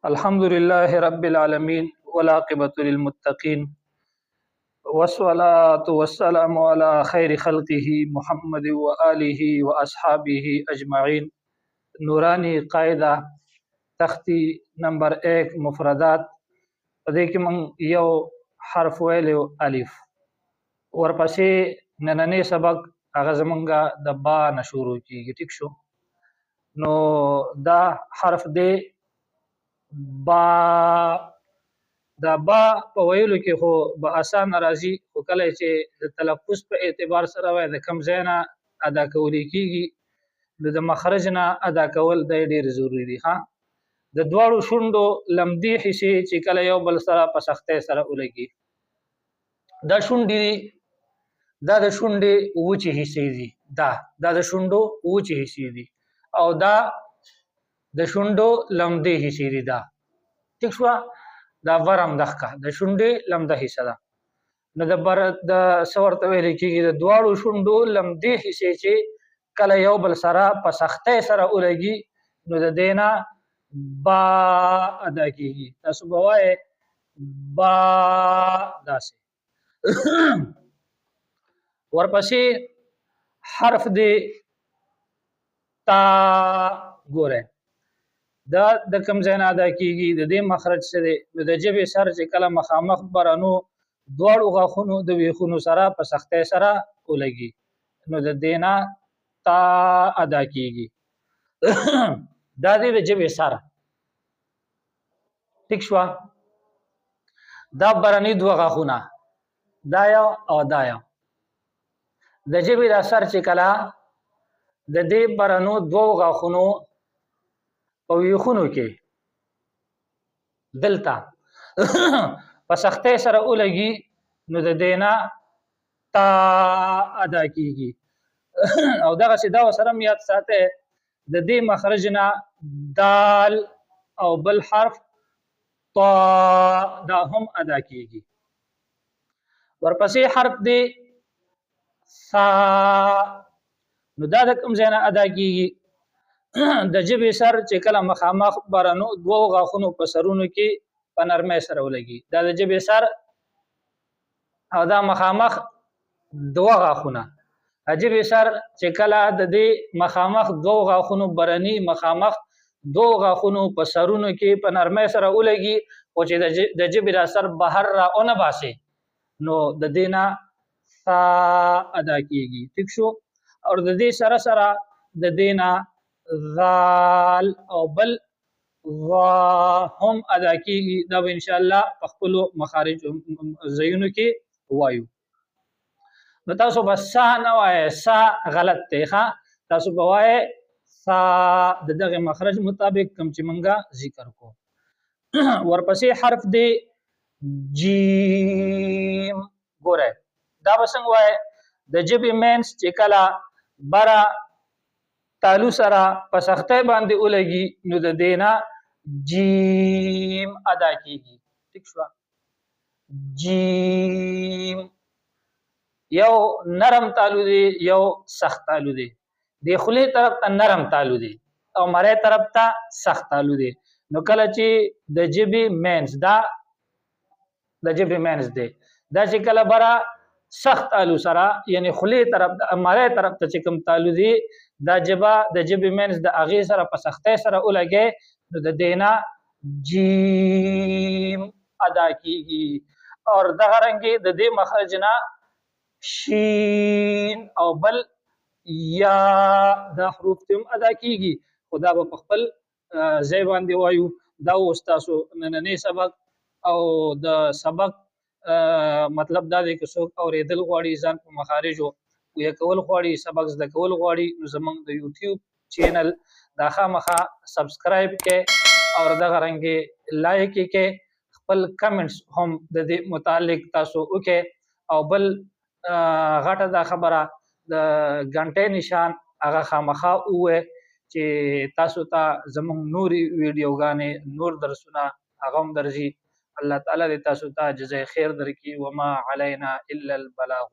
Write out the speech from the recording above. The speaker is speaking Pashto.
الحمد لله رب العالمين والعاقبة للمتقين والصلاة والسلام على خير خلقه محمد وآله وأصحابه أجمعين. نورانی قاعده تختی نمبر 1 مفردات. په دې کې من یو حرف ویلو الف. ورپسې نننې سبق هغه زمونږه د با نه شروع کیږي. ټیک شو؟ نو دا حرف دی با. دا با په ویلو کې خو به آسان راځي، خو کله چې د تلفظ په اعتبار سره وای د کم ځای نه ادا کول کېږي نو د مخرج نه ادا کول د ډېر ضروری دي. ها د دواړو شونډو لمدي حصے چې کله یو بل سره په سختۍ سره ولګي دا شونډې دي، دا د شونډې وچې حصے دي، دا د شونډو وچې حصے دي او دا د شونډو لمدي حصے دي. دا ټیک شو؟ دا ورم دخکا د شونډې لمده حصہ ده. نو د سورته ویل کېږي د دواړو شونډو لمدې حصے چې کله یو بل سره په سختۍ سره ولګي نو د دینا با ادا کېږي. تاسو به وایئ با داسې. ورپسې حرف دی تا. ګوره دا د کوم ځای نه ادا کېږي، د دې مخرج څه دی؟ نو د ژبې سر چې کله مخامخ برنو دواړو غاښونو د ویښونو سره په سختۍ سره ولګي نو د دې نه تا ادا کېږي. دا دی د ژبې سر. ټیک شوه؟ دا برني دوه غاښونه، دا یو او دا یو. د ژبې دا سر چې کله د دې برنو دوه غاښونو په ویښونو کې دلته په سختۍ سره ولګي نو د دې نه تا ادا کېږي. او دغسې دا سره یاد ساتئ د دې مخرج نه دال او بل حرف طا دا هم ادا کېږي. ورپسې حرف دی ثا. نو دا د کوم ځای نه ادا کېږي؟ د ژبې سر چې کله مخامخ برنو دوه غاښونو په سرونو کې په نرمۍ سره ولګي. دا د ژبې سر او دا مخامخ دوه غاښونه. د ژبې سر چې کله د دې مخامخ دوه غاښونو برني مخامخ دوه غاښونو په سرونو کې په نرمۍ سره ولګي او چې د ژبې دا سر بهر را ونه باسي نو د دې نه ثا ادا کېږي. ټیک شو؟ او د دې سره سره د دې نه ذال او بل وا هم ادا کېږي. دا به انشاءالله په خپلو مخارج ځایونو کې وایو. نو تاسو به سا نه وایئ، سا غلط دی. ښه تاسو به وایئ سا د دغه مخرج مطابق کوم چې مونږه ذکر کو. ورپسې حرف دی جیم. ګوره دا به څنګه وایئ؟ د ژبې مینس چې کله بره تالو سره په سختۍ باندې ولګي نو د دې نه جیم ادا کېږي. ټیک شوه؟ جیم یو نرم تالو دی یو سخت تالو دی. د خولې طرف ته نرم تالو دی او مرۍ طرف ته سخت تالو دی. نو کله چې د ژبې مینس دا د ژبې مینس دی دا چې کله بره سخت تالو سره یعنی خولې طرف مرۍ طرف ته چې کوم تالو دی دا جبه د ژبې مینس د هغې سره په سختۍ سره ولګئ نو د دې نه جیم ادا کېږي. او دغه رنګې د دې مخرج نه شین او بل یا دا حروف هم ادا کېږي، خو دا به په خپل ځای باندې وایو. دا اوس تاسو نننی سبق او د سبق مطلب دا دی که څوک اورېدل غواړي ځان په مخارجو پوهه کول غواړي سبق زده کول غواړي نو زموږ د یوټیوب چینل دا خامخا سبسکرایب کړئ او دغه رنګې لایک یې کړئ. خپل کمنټس هم د دې متعلق تاسو وکړئ او بل غټه دا خبره د غنټې نشان هغه خامخا ووایئ چې تاسو ته زموږ نورې ویډیوګانې نور درسونه هغه هم درځي. الله تعالی دې تاسو ته جزای خیر درکړي. وما علینا الا البلاغ.